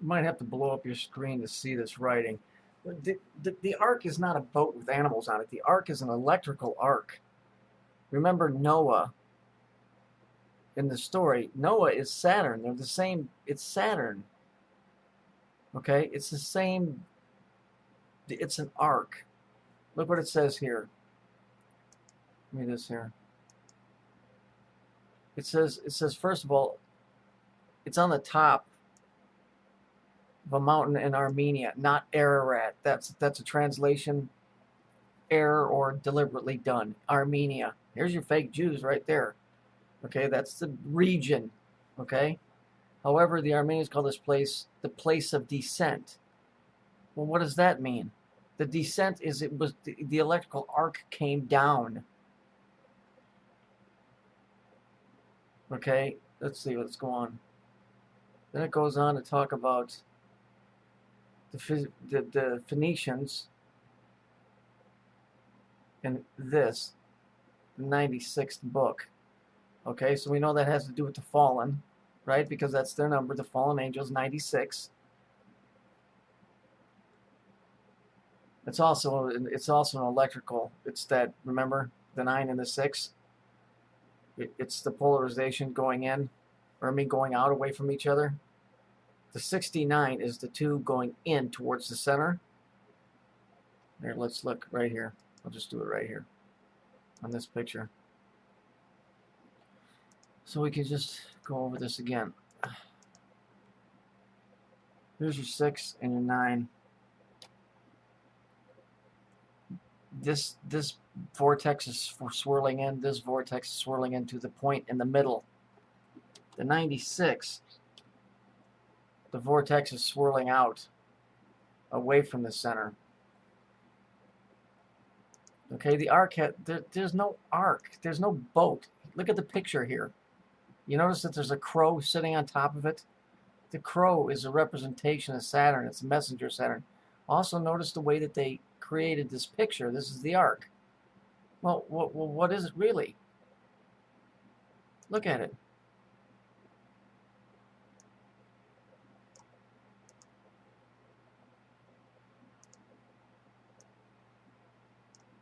You might have to blow up your screen to see this writing. The ark is not a boat with animals on it. The ark is an electrical ark. Remember Noah in the story. Noah is Saturn. They're the same. It's Saturn. Okay? It's the same. It's an ark. Look what it says here. Read this here. It says first of all, it's on the top of a mountain in Armenia, not Ararat. That's a translation error or deliberately done. Armenia. Here's your fake Jews right there. Okay, that's the region. Okay? However, the Armenians call this place the place of descent. Well, what does that mean? The descent is it was the electrical arc came down. Okay, let's see what's going on. Then it goes on to talk about the Phoenicians and this, the 96th book. Okay, so we know that has to do with the fallen, right? Because that's their number, the fallen angels, 96. It's also an electrical. It's that, remember, the 9 and the 6? It's the polarization going in, or going out away from each other. The 69 is the 2 going in towards the center. Here, let's look right here. I'll just do it right here on this picture. So we can just go over this again. Here's your 6 and your 9. This vortex is swirling in. This vortex is swirling into the point in the middle. The 96, the vortex is swirling out away from the center. Okay, the arc there's no arc. There's no boat. Look at the picture here. You notice that there's a crow sitting on top of it? The crow is a representation of Saturn. It's a messenger Saturn. Also notice the way that they created this picture. This is the ark. Well, what is it really? Look at it.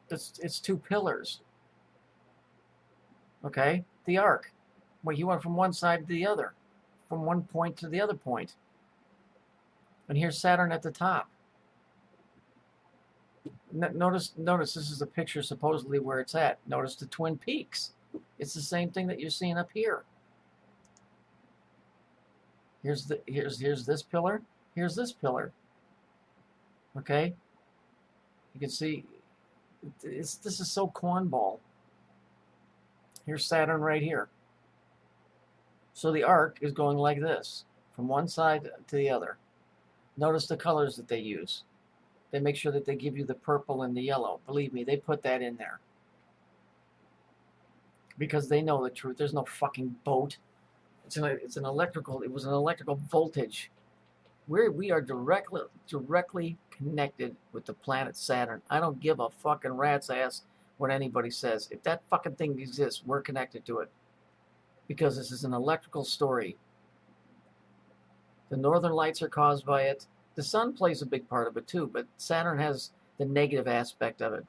It's 2 pillars. Okay? The ark. Well, you went from one side to the other. From one point to the other point. And here's Saturn at the top. Notice this is a picture supposedly where it's at. Notice the Twin Peaks. It's the same thing that you're seeing up here. Here's this pillar. Here's this pillar. Okay? You can see this is so cornball. Here's Saturn right here. So the arc is going like this, from one side to the other. Notice the colors that they use. They make sure that they give you the purple and the yellow. Believe me, they put that in there. Because they know the truth. There's no fucking boat. It was an electrical voltage. We are directly connected with the planet Saturn. I don't give a fucking rat's ass what anybody says. If that fucking thing exists, we're connected to it. Because this is an electrical story. The northern lights are caused by it. The sun plays a big part of it too, but Saturn has the negative aspect of it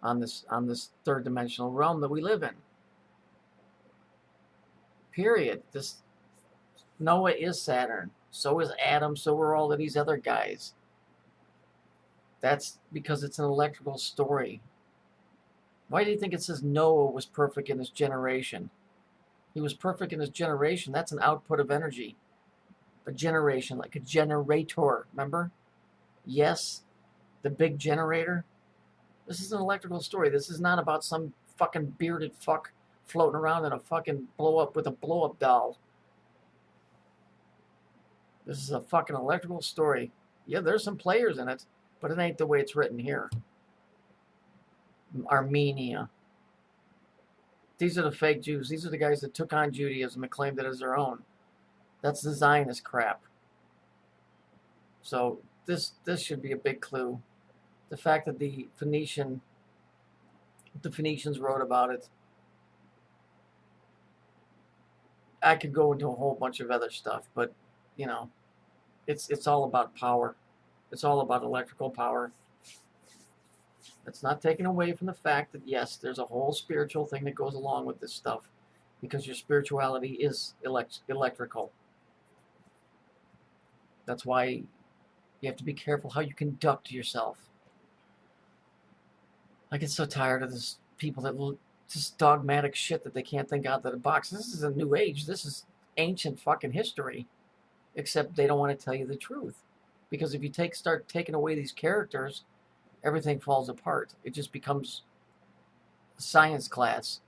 on this third dimensional realm that we live in. Period. This Noah is Saturn. So is Adam. So are all of these other guys. That's because it's an electrical story. Why do you think it says Noah was perfect in his generation? He was perfect in his generation. That's an output of energy. A generation, like a generator, remember? Yes, the big generator. This is an electrical story. This is not about some fucking bearded fuck floating around in a fucking blow-up with a blow-up doll. This is a fucking electrical story. Yeah, there's some players in it, but it ain't the way it's written here. Armenia. These are the fake Jews. These are the guys that took on Judaism and claimed it as their own. That's the Zionist crap. So this should be a big clue. The fact that the Phoenicians wrote about it. I could go into a whole bunch of other stuff, but you know, It's all about power. It's all about electrical power. It's not taken away from the fact that, yes, there's a whole spiritual thing that goes along with this stuff, because your spirituality is electrical. That's why you have to be careful how you conduct yourself. I get so tired of this people that just dogmatic shit that they can't think out of the box. This is a new age. This is ancient fucking history. Except they don't want to tell you the truth. Because if you start taking away these characters, everything falls apart. It just becomes a science class.